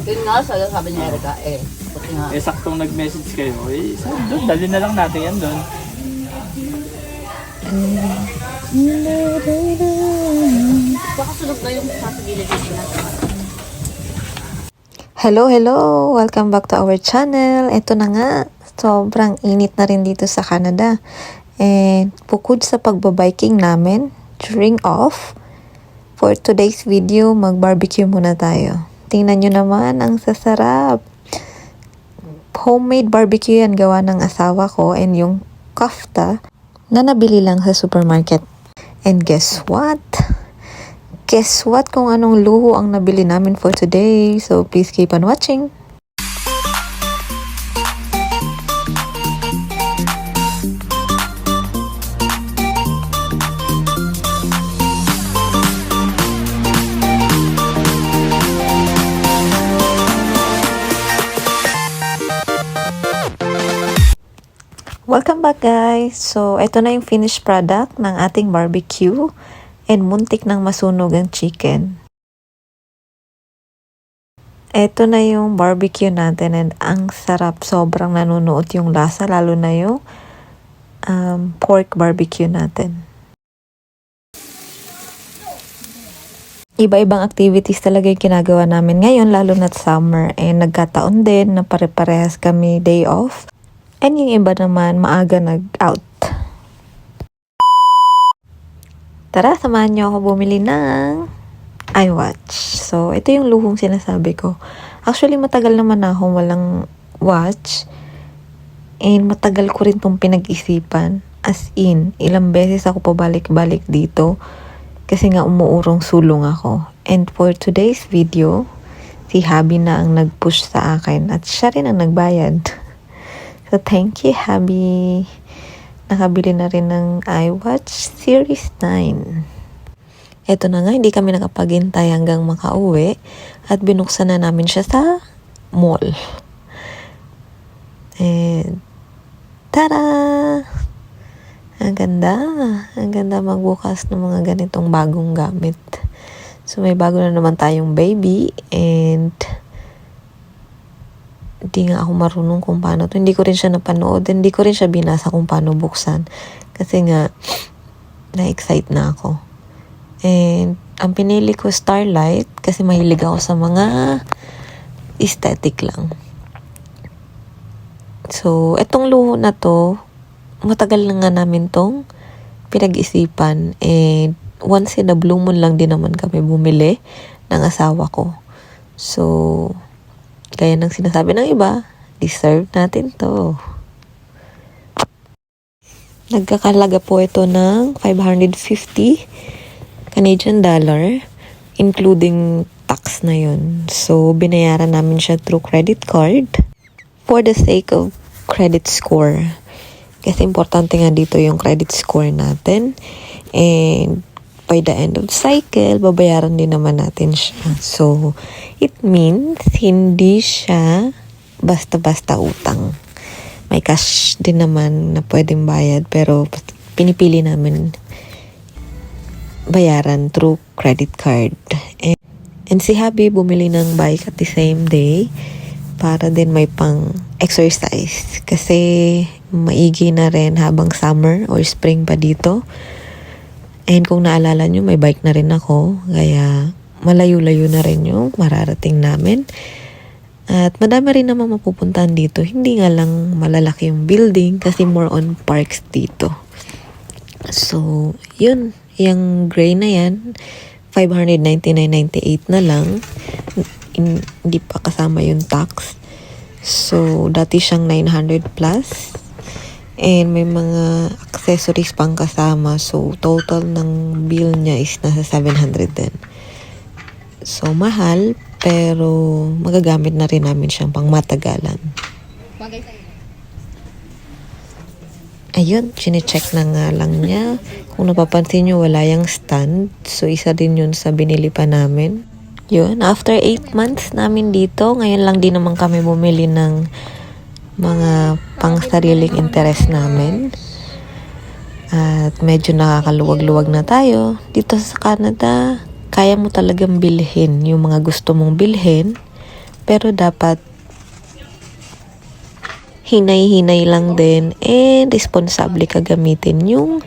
Yun nga, sabi ni Erica, buti nga. Saktong nag-message kayo. Sabi doon, dali na lang natin yan doon. Baka sunog na yung sasagilid yung Hello, hello! Welcome back to our channel. Ito na nga, sobrang init na rin dito sa Canada. And bukod sa pagbabiking namin, during off, for today's video, mag-barbecue muna tayo. Tingnan nyo naman, ang sasarap. Homemade barbecue yan gawa ng asawa ko and yung kafta na nabili lang sa supermarket. And guess what? Guess what kung anong luho ang nabili namin for today. So please keep on watching. Welcome back guys! So ito na yung finished product ng ating barbecue. And muntik nang masunog ang chicken. Ito na yung barbecue natin and ang sarap. Sobrang nanunuot yung lasa, lalo na yung pork barbecue natin. Iba-ibang activities talaga yung ginagawa namin ngayon, lalo na summer. And nagkataon din na pare-parehas kami day off. And yung iba naman maaga nag-out. Tara, samahan niyo ako bumili ng iWatch. So, ito yung luhong sinasabi ko. Actually, matagal naman na akong walang watch. And matagal ko rin itong pinag-isipan. As in, ilang beses ako pabalik-balik dito. Kasi nga umuurong sulong ako. And for today's video, si Habi na ang nag-push sa akin. At siya rin ang nagbayad. So, thank you, Habi. Nakabili na rin ng iWatch Series 9. Eto na nga, hindi kami nakapaghintay hanggang makauwi at binuksan na namin siya sa mall. And tara! Ang ganda! Ang ganda magbukas ng mga ganitong bagong gamit. So may bago na naman tayong baby and hindi nga ako marunong kung paano to. Hindi ko rin siya napanood. Hindi ko rin siya binasa kung paano buksan. Kasi nga, na-excite na ako. And, ang pinili ko Starlight kasi mahilig ako sa mga aesthetic lang. So, etong luho na to, matagal na nga namin tong pinag-isipan. And, once in a blue moon lang din naman kami bumili ng asawa ko. So, kaya nang sinasabi ng iba, deserve natin to. Nagkakalaga po ito ng 550 Canadian dollar, including tax na yun. So, binayaran namin siya through credit card for the sake of credit score. Kasi importante nga dito yung credit score natin. And by the end of the cycle, babayaran din naman natin siya. So, it means hindi siya basta-basta utang. May cash din naman na pwedeng bayad, pero pinipili namin bayaran through credit card. And si Habi bumili ng bike at the same day para din may pang exercise. Kasi maigi na rin habang summer or spring pa dito. And kung naalala nyo, may bike na rin ako. Kaya malayo-layo na rin yung mararating namin. At madami rin naman mapupuntahan dito. Hindi nga lang malalaki yung building kasi more on parks dito. So, yun. Yung gray na yan, $599.98 na lang. Hindi pa kasama yung tax. So, dati siyang 900 plus. And may mga accessories pang kasama. So, total ng bill niya is nasa 700 din. So, mahal. Pero, magagamit na rin namin siyang pang matagalan. Ayun, chinecheck na nga lang niya. Kung napapansin nyo, wala yung stand. So, isa din yun sa binili pa namin. Yun, after 8 months namin dito, ngayon lang din naman kami bumili ng mga pang-sariling interest namin. At medyo nakakaluwag-luwag na tayo. Dito sa Canada, kaya mo talagang bilhin yung mga gusto mong bilhin. Pero dapat hinay-hinay lang din and responsable ka gamitin yung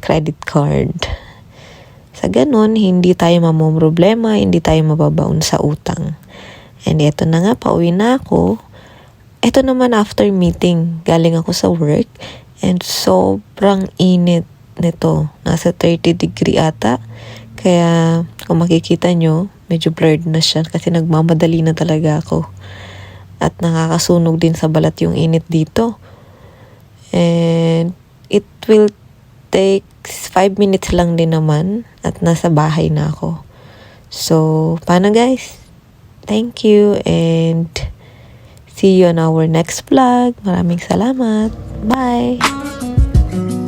credit card. Sa ganun, hindi tayo mamumroblema, hindi tayo mababaon sa utang. And eto na nga, pauwi na ako. Eto naman after meeting, galing ako sa work and sobrang init nito. Nasa 30 degree ata. Kaya kung makikita nyo, medyo blurred na siya kasi nagmamadali na talaga ako. At nakakasunog din sa balat yung init dito. And it will take 5 minutes lang din naman at nasa bahay na ako. So, paano guys? Thank you and see you on our next vlog. Maraming salamat. Bye!